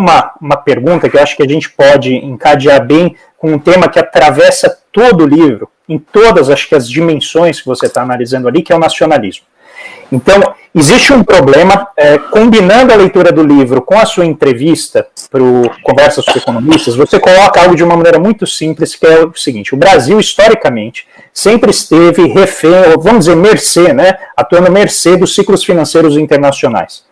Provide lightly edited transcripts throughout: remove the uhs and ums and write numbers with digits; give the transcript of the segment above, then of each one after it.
uma pergunta que eu acho que a gente pode encadear bem com um tema que atravessa todo o livro, em todas, acho que as dimensões que você está analisando ali, que é o nacionalismo. Então, existe um problema, combinando a leitura do livro com a sua entrevista para o Conversas com Economistas, você coloca algo de uma maneira muito simples, que é o seguinte: o Brasil, historicamente, sempre esteve refém, ou vamos dizer, mercê, né, atuando mercê dos ciclos financeiros internacionais.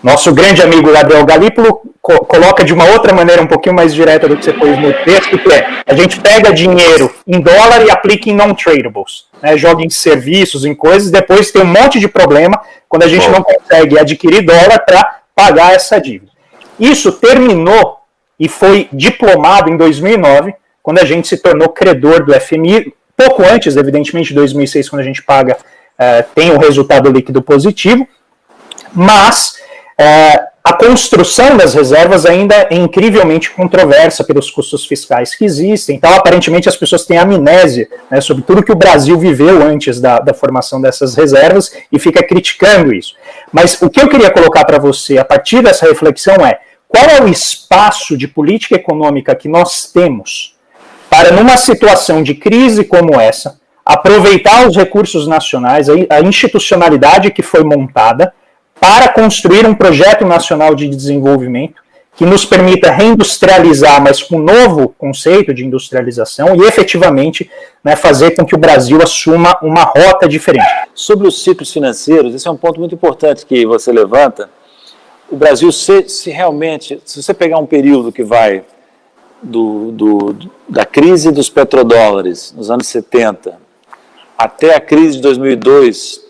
Nosso grande amigo Gabriel Galípolo coloca de uma outra maneira um pouquinho mais direta do que você pôs no texto, que é: a gente pega dinheiro em dólar e aplica em non-tradables, né, joga em serviços, em coisas, depois tem um monte de problema quando a gente não consegue adquirir dólar para pagar essa dívida. Isso terminou e foi diplomado em 2009, quando a gente se tornou credor do FMI, pouco antes, evidentemente, de 2006, quando a gente paga, tem um resultado líquido positivo, mas a construção das reservas ainda é incrivelmente controversa pelos custos fiscais que existem. Então, aparentemente, as pessoas têm amnésia, né, sobre tudo que o Brasil viveu antes da formação dessas reservas e fica criticando isso. Mas o que eu queria colocar para você, a partir dessa reflexão, é: qual é o espaço de política econômica que nós temos para, numa situação de crise como essa, aproveitar os recursos nacionais, a institucionalidade que foi montada, para construir um projeto nacional de desenvolvimento que nos permita reindustrializar, mas com um novo conceito de industrialização e efetivamente, né, fazer com que o Brasil assuma uma rota diferente. Sobre os ciclos financeiros, esse é um ponto muito importante que você levanta. O Brasil, se realmente, se você pegar um período que vai da crise dos petrodólares nos anos 70 até a crise de 2002,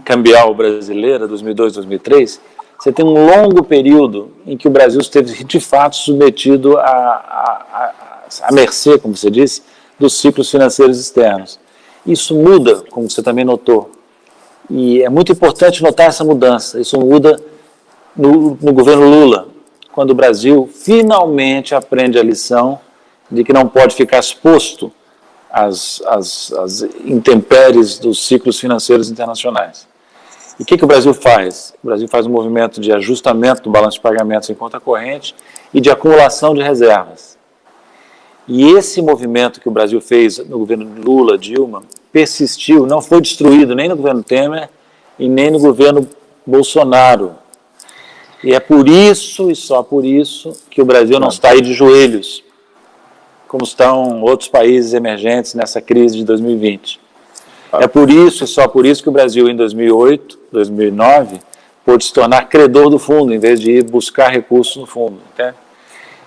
cambial brasileira, 2002, 2003, você tem um longo período em que o Brasil esteve, de fato, submetido à mercê, como você disse, dos ciclos financeiros externos. Isso muda, como você também notou, e é muito importante notar essa mudança. Isso muda no governo Lula, quando o Brasil finalmente aprende a lição de que não pode ficar exposto às intempéries dos ciclos financeiros internacionais. E o que o Brasil faz? O Brasil faz um movimento de ajustamento do balanço de pagamentos em conta corrente e de acumulação de reservas. E esse movimento que o Brasil fez no governo Lula, Dilma, persistiu, não foi destruído nem no governo Temer e nem no governo Bolsonaro. E é por isso, e só por isso, que o Brasil não está aí de joelhos, como estão outros países emergentes nessa crise de 2020. É por isso, e só por isso, que o Brasil, em 2008, 2009, pôde se tornar credor do fundo, em vez de ir buscar recursos no fundo. Entende?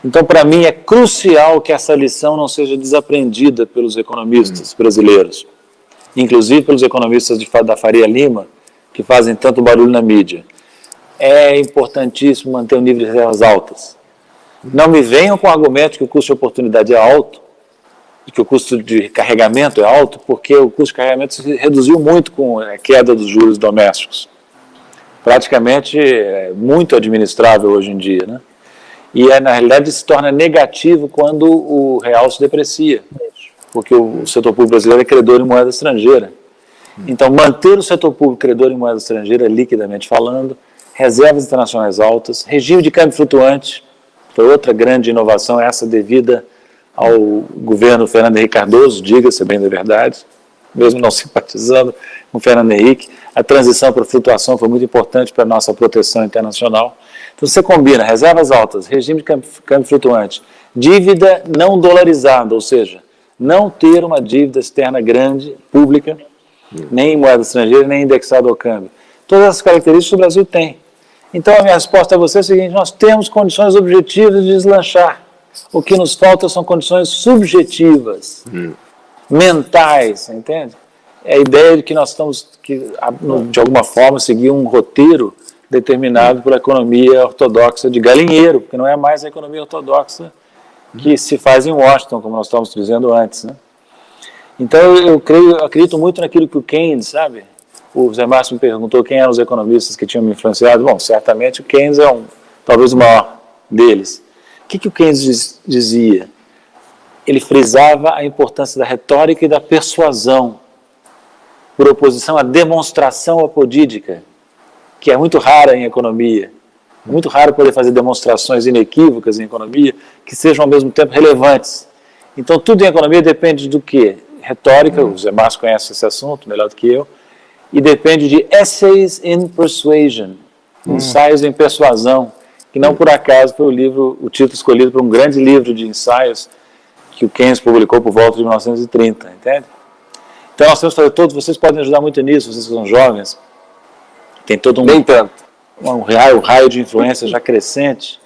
Então, para mim, é crucial que essa lição não seja desaprendida pelos economistas brasileiros, inclusive pelos economistas da Faria Lima, que fazem tanto barulho na mídia. É importantíssimo manter o nível de reservas altas. Não me venham com o argumento que o custo de oportunidade é alto, e que o custo de carregamento é alto, porque o custo de carregamento se reduziu muito com a queda dos juros domésticos. Praticamente é muito administrável hoje em dia, né? E na realidade se torna negativo quando o real se deprecia, porque o setor público brasileiro é credor em moeda estrangeira. Então, manter o setor público credor em moeda estrangeira, liquidamente falando, reservas internacionais altas, regime de câmbio flutuante, foi outra grande inovação, essa devida ao governo Fernando Henrique Cardoso, diga-se bem da verdade, mesmo não simpatizando com Fernando Henrique. A transição para a flutuação foi muito importante para a nossa proteção internacional. Então, você combina reservas altas, regime de câmbio flutuante, dívida não dolarizada, ou seja, não ter uma dívida externa grande, pública, nem em moeda estrangeira, nem indexada ao câmbio. Todas essas características o Brasil tem. Então, a minha resposta a você é a seguinte: nós temos condições objetivas de deslanchar. O que nos falta são condições subjetivas, mentais, entende? É a ideia de que nós estamos, de alguma forma, seguir um roteiro determinado por a economia ortodoxa de galinheiro, porque não é mais a economia ortodoxa que se faz em Washington, como nós estávamos dizendo antes, né? Então, eu acredito muito naquilo que o Keynes, sabe? O Zé Márcio me perguntou quem eram os economistas que tinham me influenciado. Bom, certamente o Keynes é talvez o maior deles. O que o Keynes dizia? Ele frisava a importância da retórica e da persuasão, por oposição à demonstração apodídica, que é muito rara em economia. É muito raro poder fazer demonstrações inequívocas em economia que sejam ao mesmo tempo relevantes. Então, tudo em economia depende do quê? Retórica, o Zé Márcio conhece esse assunto melhor do que eu, e depende de essays in persuasion, ensaios em persuasão, que não por acaso foi o título escolhido para um grande livro de ensaios que o Keynes publicou por volta de 1930, entende? Então nós temos que fazer todos, vocês podem ajudar muito nisso, vocês que são jovens, tem todo um raio de influência já crescente.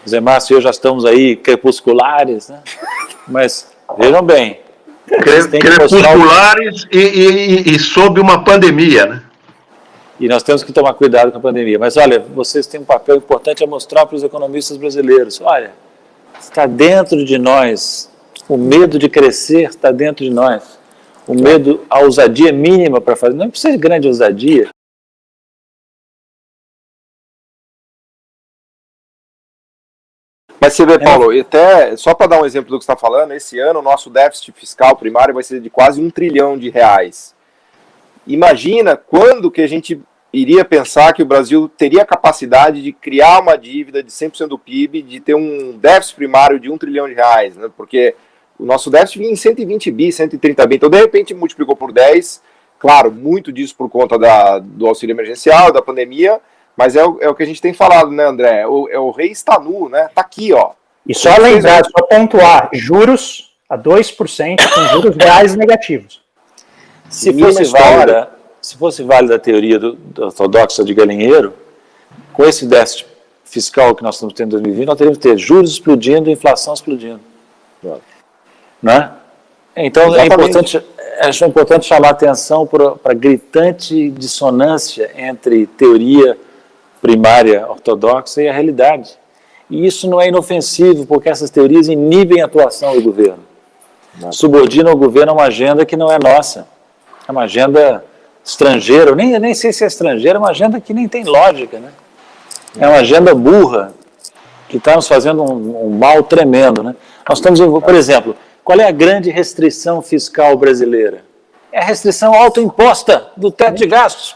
O Zé Márcio e eu já estamos aí crepusculares, né? Mas vejam bem, crepusculares e sob uma pandemia, né? E nós temos que tomar cuidado com a pandemia. Mas olha, vocês têm um papel importante a mostrar para os economistas brasileiros. Olha, está dentro de nós, o medo de crescer está dentro de nós. O medo, a ousadia mínima para fazer, não precisa de grande ousadia. Mas você vê, Paulo, e até só para dar um exemplo do que você está falando, esse ano o nosso déficit fiscal primário vai ser de quase R$1 trilhão. Imagina quando que a gente iria pensar que o Brasil teria a capacidade de criar uma dívida de 100% do PIB, de ter um déficit primário de R$1 trilhão, né? Porque o nosso déficit vinha em 120 bi, 130 bi, então de repente multiplicou por 10, claro, muito disso por conta do auxílio emergencial, da pandemia, mas é o que a gente tem falado, né, André? O rei está nu, né? Está aqui, ó. E só lembrar, só pontuar, juros a 2% com juros reais negativos. Se fosse válida a teoria do ortodoxa de galinheiro, com esse déficit fiscal que nós estamos tendo em 2020, nós teríamos que ter juros explodindo e inflação explodindo. Né? Então é importante chamar a atenção para a gritante dissonância entre teoria primária ortodoxa e a realidade. E isso não é inofensivo, porque essas teorias inibem a atuação do governo. Subordinam o governo a uma agenda que não é nossa. É uma agenda estrangeira, eu nem sei se é estrangeira, é uma agenda que nem tem lógica, né? É uma agenda burra, que está nos fazendo um mal tremendo, né? Nós estamos, por exemplo, qual é a grande restrição fiscal brasileira? É a restrição autoimposta do teto de gastos.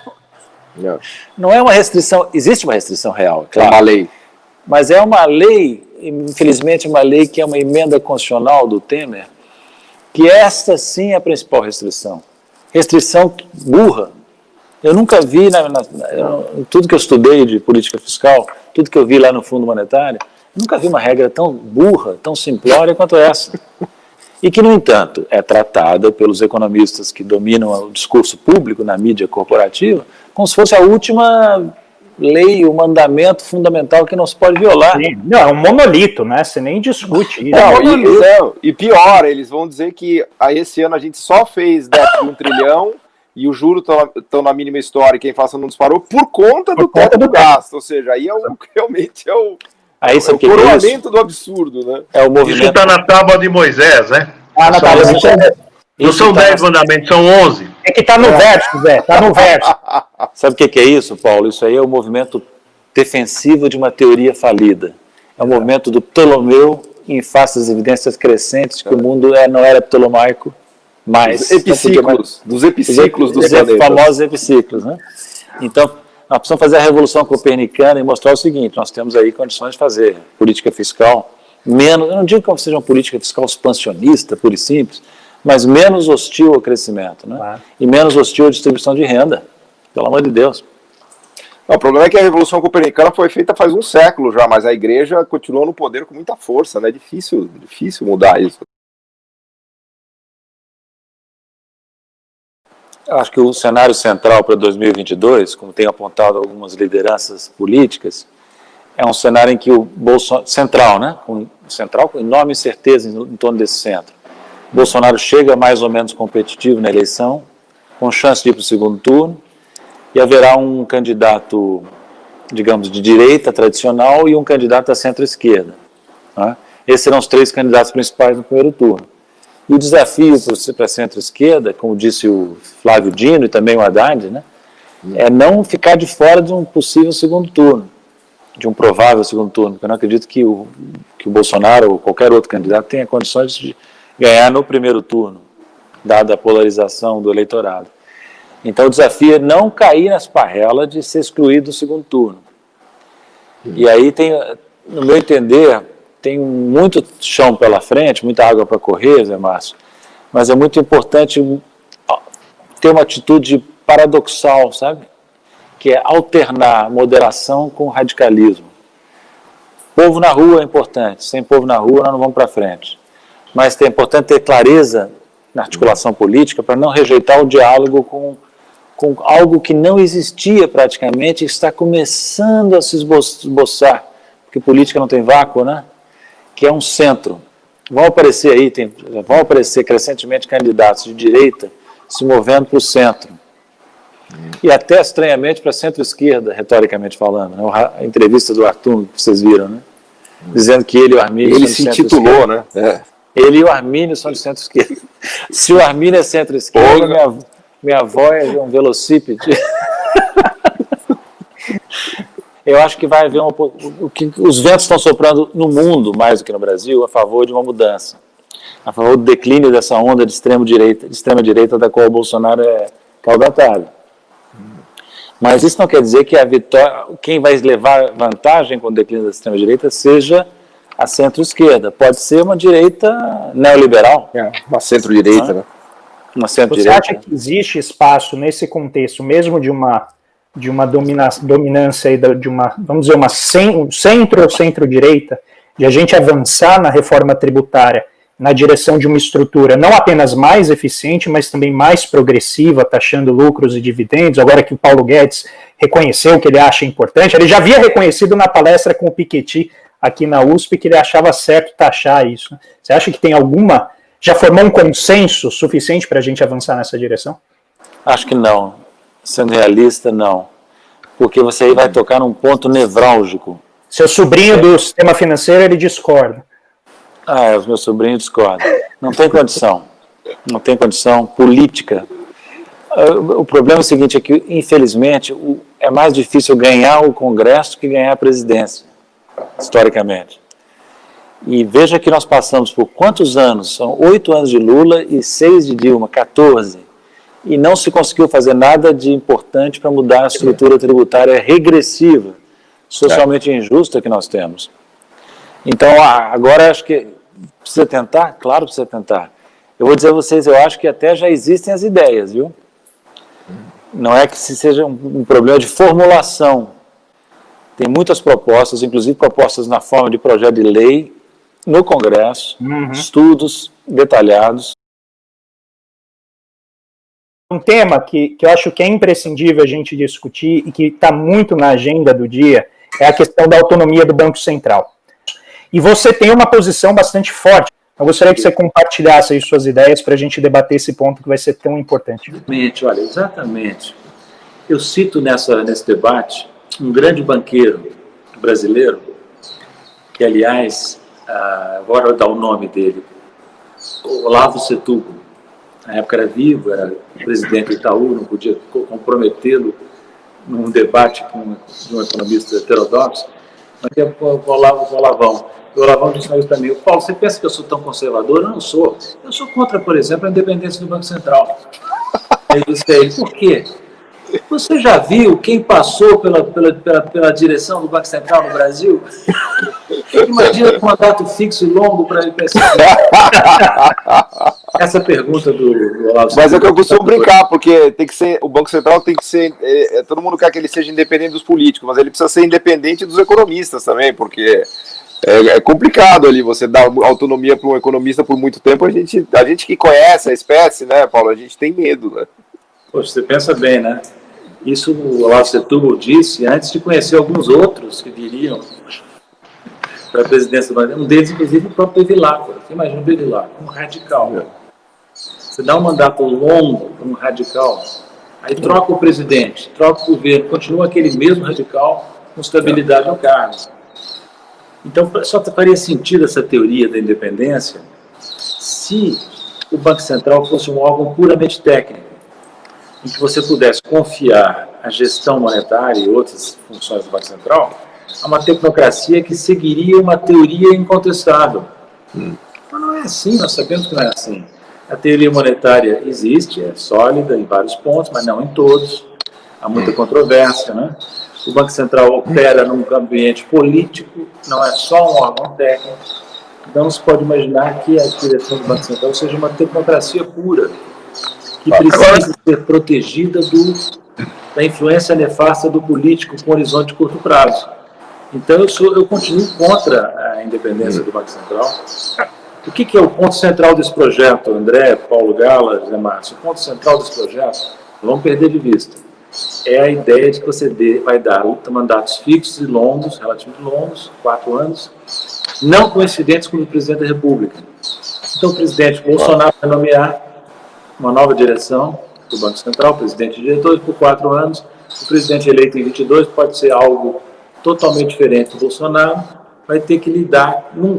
Não é uma restrição, existe uma restrição real, claro. É uma lei. Mas é uma lei, infelizmente uma lei que é uma emenda constitucional do Temer, que esta sim é a principal restrição. Restrição burra. Eu nunca vi, tudo que eu estudei de política fiscal, tudo que eu vi lá no Fundo Monetário, nunca vi uma regra tão burra, tão simplória quanto essa. E que, no entanto, é tratada pelos economistas que dominam o discurso público na mídia corporativa como se fosse a última lei, o mandamento fundamental que não se pode violar. Sim. Não, é um monolito, né? Você nem discute isso. E pior, eles vão dizer que esse ano a gente só fez déficit de 1 trilhão e os juros estão na mínima histórica e a inflação não disparou por conta do teto do gasto. Ou seja, aí realmente é o coroamento do absurdo, né? É o movimento. Isso está na tábua de Moisés, né? Na tábua de Moisés. Não são 10 mandamentos, são 11. É que está no verso, Zé, está no verso. Sabe o que é isso, Paulo? Isso aí é o movimento defensivo de uma teoria falida. É o movimento do Ptolomeu em face das evidências crescentes que o mundo não era ptolomaico mais. Dos epiciclos dos planetas. Famosos epiciclos, né? Então, nós precisamos fazer a revolução copernicana e mostrar o seguinte, nós temos aí condições de fazer política fiscal menos, eu não digo que seja uma política fiscal expansionista, pura e simples, mas menos hostil ao crescimento, né? Claro. E menos hostil à distribuição de renda, pelo amor de Deus. Não, o problema é que a Revolução Copernicana foi feita faz um século já, mas a Igreja continuou no poder com muita força, né? É difícil mudar isso. Eu acho que o cenário central para 2022, como tem apontado algumas lideranças políticas, é um cenário em que o Bolsonaro, central, né? Com enorme incerteza em torno desse centro. Bolsonaro chega mais ou menos competitivo na eleição, com chance de ir para o segundo turno, e haverá um candidato, digamos, de direita tradicional e um candidato da centro-esquerda. Né? Esses serão os 3 candidatos principais no primeiro turno. E o desafio para a centro-esquerda, como disse o Flávio Dino e também o Haddad, né, é não ficar de fora de um possível segundo turno, de um provável segundo turno, porque eu não acredito que o Bolsonaro ou qualquer outro candidato tenha condições de ganhar no primeiro turno, dada a polarização do eleitorado. Então o desafio é não cair na esparrela de ser excluído do segundo turno. E aí tem, no meu entender, tem muito chão pela frente, muita água para correr, Zé Márcio, mas é muito importante ter uma atitude paradoxal, sabe? Que é alternar moderação com radicalismo. Povo na rua é importante, sem povo na rua nós não vamos para frente. Mas é importante ter clareza na articulação política para não rejeitar o diálogo com algo que não existia praticamente e está começando a se esboçar, porque política não tem vácuo, né? Que é um centro. Vão aparecer aí, vão aparecer crescentemente candidatos de direita se movendo para o centro. E até, estranhamente, para a centro-esquerda, retoricamente falando. Né? A entrevista do Arthur, que vocês viram, né? Dizendo que ele e o Armínio ele se intitulou, né? Ele e o Armínio são de centro-esquerda. Se o Armínio é centro-esquerda, minha avó é um velocípede. Eu acho que vai haver os ventos estão soprando no mundo, mais do que no Brasil, a favor de uma mudança. A favor do declínio dessa onda de extrema-direita da qual o Bolsonaro é caudatário. Mas isso não quer dizer que a vitória, quem vai levar vantagem com o declínio da extrema-direita seja a centro-esquerda. Pode ser uma direita neoliberal. Uma centro-direita, né? Uma centro-direita. Você acha que existe espaço nesse contexto, mesmo de uma dominância, de uma, vamos dizer, um centro ou centro-direita, de a gente avançar na reforma tributária na direção de uma estrutura não apenas mais eficiente, mas também mais progressiva, taxando lucros e dividendos, agora que o Paulo Guedes reconheceu que ele acha importante, ele já havia reconhecido na palestra com o Piketty aqui na USP que ele achava certo taxar isso. Você acha que tem já formou um consenso suficiente para a gente avançar nessa direção? Acho que não. Sendo realista, não. Porque você aí vai tocar num ponto nevrálgico. Seu sobrinho do sistema financeiro, ele discorda. Os meus sobrinhos discordam. Não tem condição. Não tem condição política. O problema é o seguinte, é que, infelizmente, é mais difícil ganhar o Congresso que ganhar a presidência, historicamente. E veja que nós passamos por quantos anos? São 8 anos de Lula e 6 de Dilma, 14. E não se conseguiu fazer nada de importante para mudar a estrutura tributária regressiva, socialmente injusta que nós temos. Então, agora acho que precisa tentar? Claro que precisa tentar. Eu vou dizer a vocês, eu acho que até já existem as ideias, viu? Não é que seja um problema de formulação. Tem muitas propostas, inclusive propostas na forma de projeto de lei, no Congresso, estudos detalhados. Um tema que eu acho que é imprescindível a gente discutir e que está muito na agenda do dia é a questão da autonomia do Banco Central. E você tem uma posição bastante forte. Eu gostaria que você compartilhasse aí suas ideias para a gente debater esse ponto que vai ser tão importante. Olha, exatamente. Eu cito nesse debate um grande banqueiro brasileiro, que, aliás, agora dar o nome dele, Olavo Setúbal. Na época era vivo, era presidente do Itaú, não podia comprometê-lo num debate com um economista heterodoxo, mas é o Olavão. O Olavão disse isso para mim: Paulo, você pensa que eu sou tão conservador? Eu não sou. Eu sou contra, por exemplo, a independência do Banco Central. Aí eu disse a ele: por quê? Você já viu quem passou pela direção do Banco Central no Brasil? Imagina com um mandato fixo e longo para ele pensar. Essa pergunta do Olavo. Mas é que eu costumo brincar, porque tem que ser, o Banco Central tem que ser, todo mundo quer que ele seja independente dos políticos, mas ele precisa ser independente dos economistas também, porque é complicado ali você dar autonomia para um economista por muito tempo. A gente que conhece a espécie, né, Paulo, a gente tem medo, né? Poxa, você pensa bem, né? Isso o Olavo Setúbal disse antes de conhecer alguns outros que viriam para a presidência do Brasil. Um deles, inclusive, o próprio Bevilacqua. Você imagina o Bevilacqua, um radical. Você dá um mandato longo para um radical, aí troca o presidente, troca o governo, continua aquele mesmo radical com estabilidade no cargo. Então, só faria sentido essa teoria da independência se o Banco Central fosse um órgão puramente técnico, em que você pudesse confiar a gestão monetária e outras funções do Banco Central a uma tecnocracia que seguiria uma teoria incontestável. Mas não é assim, nós sabemos que não é assim. A teoria monetária existe, é sólida em vários pontos, mas não em todos. Há muita controvérsia, né? O Banco Central opera num ambiente político, não é só um órgão técnico. Então, não se pode imaginar que a direção do Banco Central seja uma tecnocracia pura, que precisa ser protegida da influência nefasta do político com horizonte de curto prazo. Então, eu continuo contra a independência do Banco Central. O que é o ponto central desse projeto, André, Paulo Gala, José Márcio? O ponto central desse projeto, não vamos perder de vista, é a ideia de que você vai dar mandatos fixos e longos, relativamente longos, 4 anos, não coincidentes com o presidente da República. Então, o presidente Bolsonaro vai nomear uma nova direção do Banco Central, presidente e diretor, por 4 anos. O presidente eleito em 22 pode ser algo totalmente diferente do Bolsonaro, vai ter que lidar num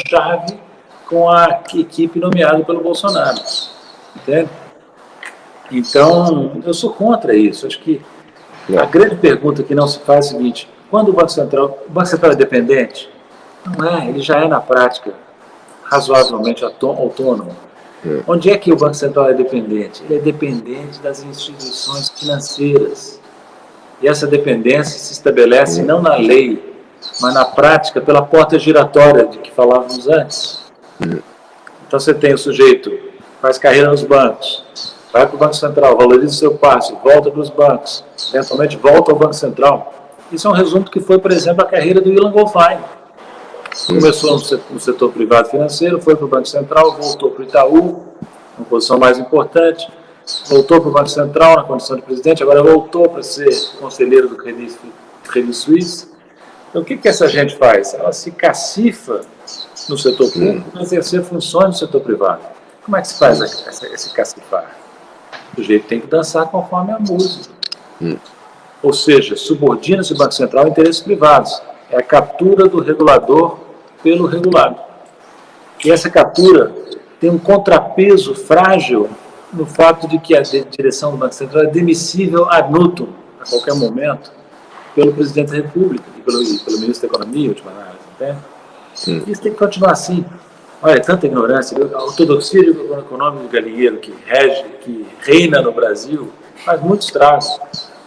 chave com a equipe nomeada pelo Bolsonaro. Entende? Então, eu sou contra isso. Acho que a grande pergunta que não se faz é a seguinte: quando o Banco Central é dependente? Não é, ele já é na prática razoavelmente autônomo. Onde é que o Banco Central é dependente? Ele é dependente das instituições financeiras. E essa dependência se estabelece não na lei, mas na prática pela porta giratória de que falávamos antes. Então você tem o sujeito, faz carreira nos bancos, vai para o Banco Central, valoriza o seu passe, volta para os bancos, eventualmente volta ao Banco Central. Isso é um resumo do que foi, por exemplo, a carreira do Ilan Goldfein. Começou no setor privado financeiro, foi para o Banco Central, voltou para o Itaú, uma posição mais importante, voltou para o Banco Central na condição de presidente, agora voltou para ser conselheiro do Credit Suisse. Então, o que essa gente faz? Ela se cacifa no setor público para exercer funções no setor privado. Como é que se faz esse cacifar? O sujeito tem que dançar conforme a música. Ou seja, subordina-se o Banco Central a interesses privados. É a captura do regulador pelo regulado. E essa captura tem um contrapeso frágil no fato de que a direção do Banco Central é demissível ad nutum, a qualquer momento, pelo presidente da República e pelo ministro da Economia, última análise, entende? Isso tem que continuar assim. Olha, tanta ignorância, a ortodoxia do governo econômico do Galinheiro que reina no Brasil faz muitos estragos.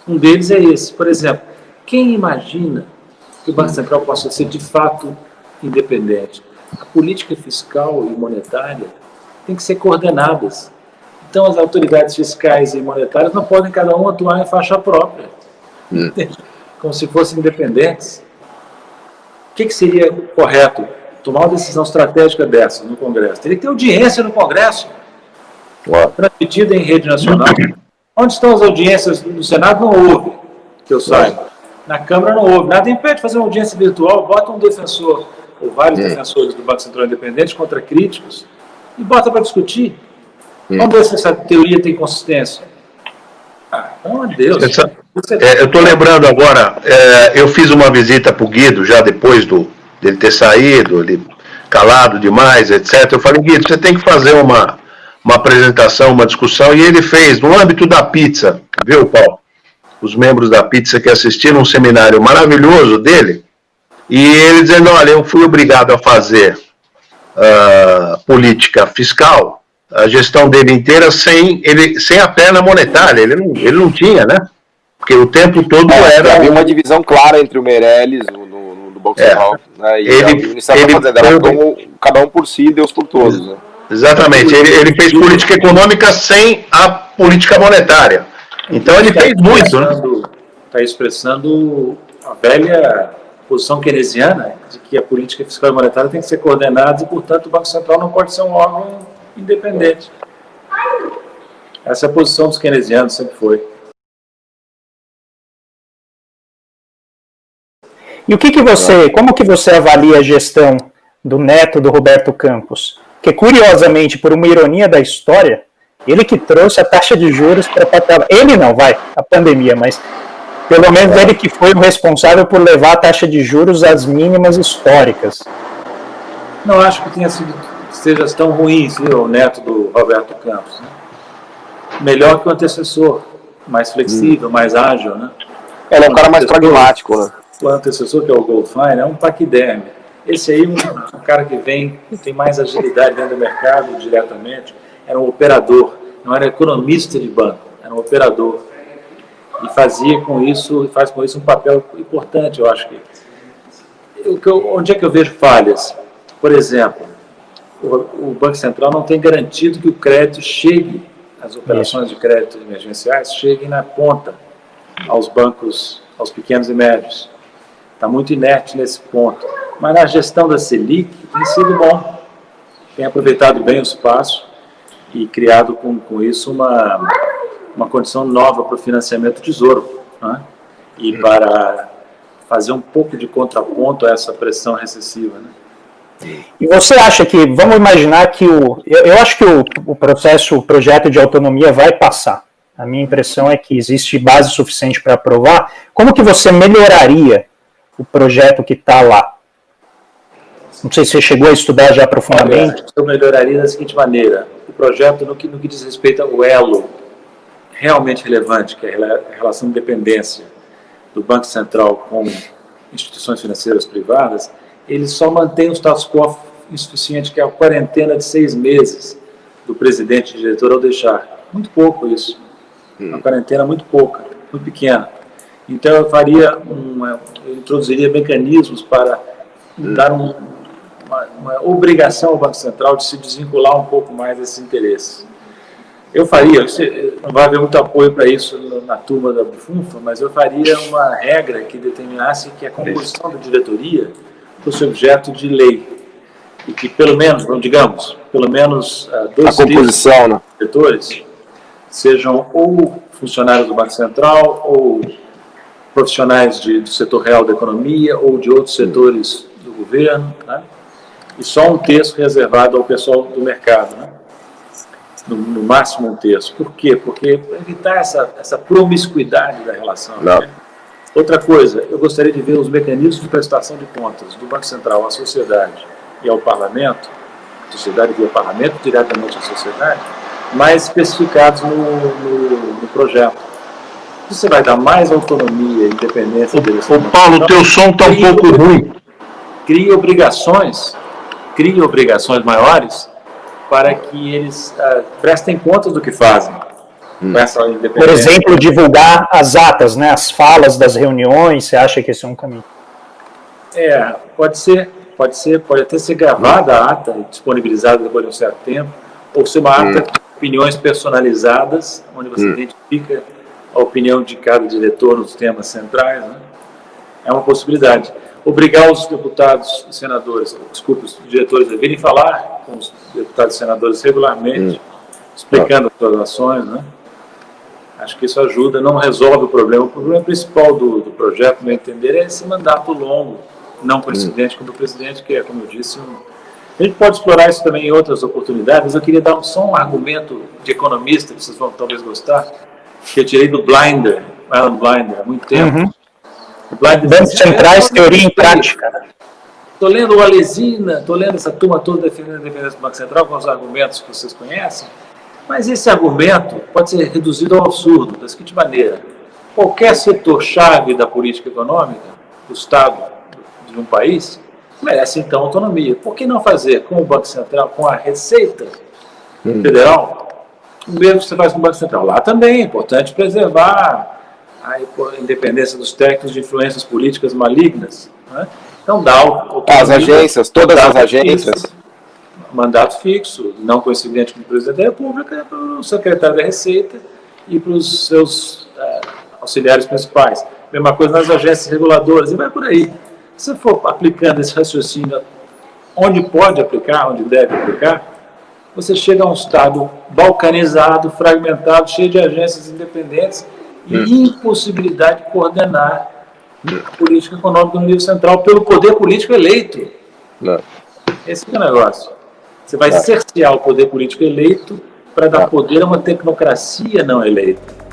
Um deles é esse. Por exemplo, quem imagina que o Banco Central possa ser de fato independente? A política fiscal e monetária tem que ser coordenadas. Então, as autoridades fiscais e monetárias não podem cada um atuar em faixa própria, como se fossem independentes. O que seria correto? Tomar uma decisão estratégica dessa no Congresso. Teria que ter audiência no Congresso, transmitida em rede nacional. Onde estão as audiências? No Senado não houve, que eu saiba. Na Câmara não houve. Nada impede de fazer uma audiência virtual, bota um defensor, ou vários defensores do Banco Central Independente contra críticos, e bota para discutir. Vamos ver se essa teoria tem consistência. Pelo amor de Deus. Eu estou lembrando agora, eu fiz uma visita para o Guido, já depois dele ter saído, ele calado demais, etc. Eu falei, Guido, você tem que fazer uma apresentação, uma discussão, e ele fez, no âmbito da pizza, viu, Paulo? Os membros da pizza que assistiram um seminário maravilhoso dele, e ele dizendo, olha, eu fui obrigado a fazer política fiscal, a gestão dele inteira sem a perna monetária, ele não tinha, né? Porque o tempo todo era... Havia uma divisão clara entre o Meirelles, no Banco Central, né, e o Ministério da Fazenda, cada um por si, Deus por todos, né? Exatamente, ele fez política econômica sem a política monetária. Então ele fez muito, né? Está expressando a velha posição keynesiana de que a política fiscal e monetária tem que ser coordenada e, portanto, o Banco Central não pode ser um órgão independente. Essa é a posição dos keynesianos, sempre foi. E como que você avalia a gestão do neto do Roberto Campos? Que, curiosamente, por uma ironia da história, ele que trouxe a taxa de juros para patamar. Ele não, a pandemia, mas pelo menos ele que foi o responsável por levar a taxa de juros às mínimas históricas. Não acho que seja tão ruim o neto do Roberto Campos, né? Melhor que o antecessor, mais flexível, mais ágil, né? Ele é um cara mais pragmático, né? O antecessor, que é o Goldfein, é um paquiderme. Esse aí, um cara que tem mais agilidade dentro do mercado diretamente, era um operador, não era economista de banco, era um operador. e faz com isso um papel importante, eu acho que. Onde é que eu vejo falhas? Por exemplo, o Banco Central não tem garantido que o crédito chegue, as operações de crédito emergenciais cheguem na ponta aos bancos, aos pequenos e médios. Está muito inerte nesse ponto. Mas na gestão da Selic tem sido bom, tem aproveitado bem o espaço e criado com isso uma condição nova para o financiamento do Tesouro, né? E para fazer um pouco de contraponto a essa pressão recessiva, né? E você acha que, vamos imaginar que eu acho que o projeto de autonomia vai passar. A minha impressão é que existe base suficiente para aprovar. Como que você melhoraria o projeto que está lá? Não sei se você chegou a estudar já profundamente. Eu melhoraria da seguinte maneira: o projeto, no que diz respeito ao elo realmente relevante, que é a relação de dependência do Banco Central com instituições financeiras privadas, ele só mantém o status quo insuficiente, que é a quarentena de 6 meses do presidente e diretor ao deixar. Muito pouco isso. Uma quarentena muito pouca, muito pequena. Então eu eu introduziria mecanismos para dar uma obrigação ao Banco Central de se desvincular um pouco mais desses interesses. Eu faria, não vai haver muito apoio para isso na turma da Bufunfa, mas eu faria uma regra que determinasse que a composição da diretoria fosse objeto de lei. E que pelo menos, digamos, pelo menos 2 composição, né? diretores sejam ou funcionários do Banco Central, ou profissionais do setor real da economia, ou de outros setores do governo, né? E só 1/3 reservado ao pessoal do mercado, né? No máximo 1/3. Por quê? Porque para evitar essa promiscuidade da relação. Né? Outra coisa, eu gostaria de ver os mecanismos de prestação de contas do Banco Central à sociedade e ao parlamento, sociedade via parlamento, diretamente à sociedade, mais especificados no projeto. Você vai dar mais autonomia e independência deles. Ô Paulo, o teu som está um pouco ruim. Cria obrigações maiores para que eles prestem contas do que fazem. Por exemplo, divulgar as atas, né, as falas das reuniões, você acha que esse é um caminho? Pode até ser gravada a ata e disponibilizada depois de um certo tempo, ou ser uma ata de opiniões personalizadas, onde você identifica a opinião de cada diretor nos temas centrais, né? É uma possibilidade. Obrigar os deputados e senadores, os diretores a virem falar com os deputados e senadores regularmente, explicando as suas ações, né? Acho que isso ajuda, não resolve o problema. O problema principal do projeto, no meu entender, é esse mandato longo, não coincidente com o do presidente, que é, como eu disse, A gente pode explorar isso também em outras oportunidades, mas eu queria dar só um argumento de economista, que vocês vão talvez gostar, que eu tirei do Blinder, Alan Blinder, há muito tempo. Bancos centrais, teoria em prática. Estou lendo o Alesina, estou lendo essa turma toda defendendo a independência do Banco Central com os argumentos que vocês conhecem, mas esse argumento pode ser reduzido ao absurdo, da seguinte maneira: qualquer setor-chave da política econômica, do Estado de um país, merece então autonomia. Por que não fazer com o Banco Central, com a Receita Federal, o mesmo que você faz com o Banco Central? Lá também é importante preservar a independência dos técnicos de influências políticas malignas, né? Então dá as agências, todas as agências. Mandato fixo, não coincidente com o presidente da República, para o secretário da Receita e para os seus auxiliares principais. Mesma coisa nas agências reguladoras, e vai por aí. Se você for aplicando esse raciocínio onde pode aplicar, onde deve aplicar, você chega a um Estado balcanizado, fragmentado, cheio de agências independentes e impossibilidade de coordenar a política econômica no nível central pelo poder político eleito. Esse é o negócio. Você vai cercear o poder político eleito para dar poder a uma tecnocracia não eleita.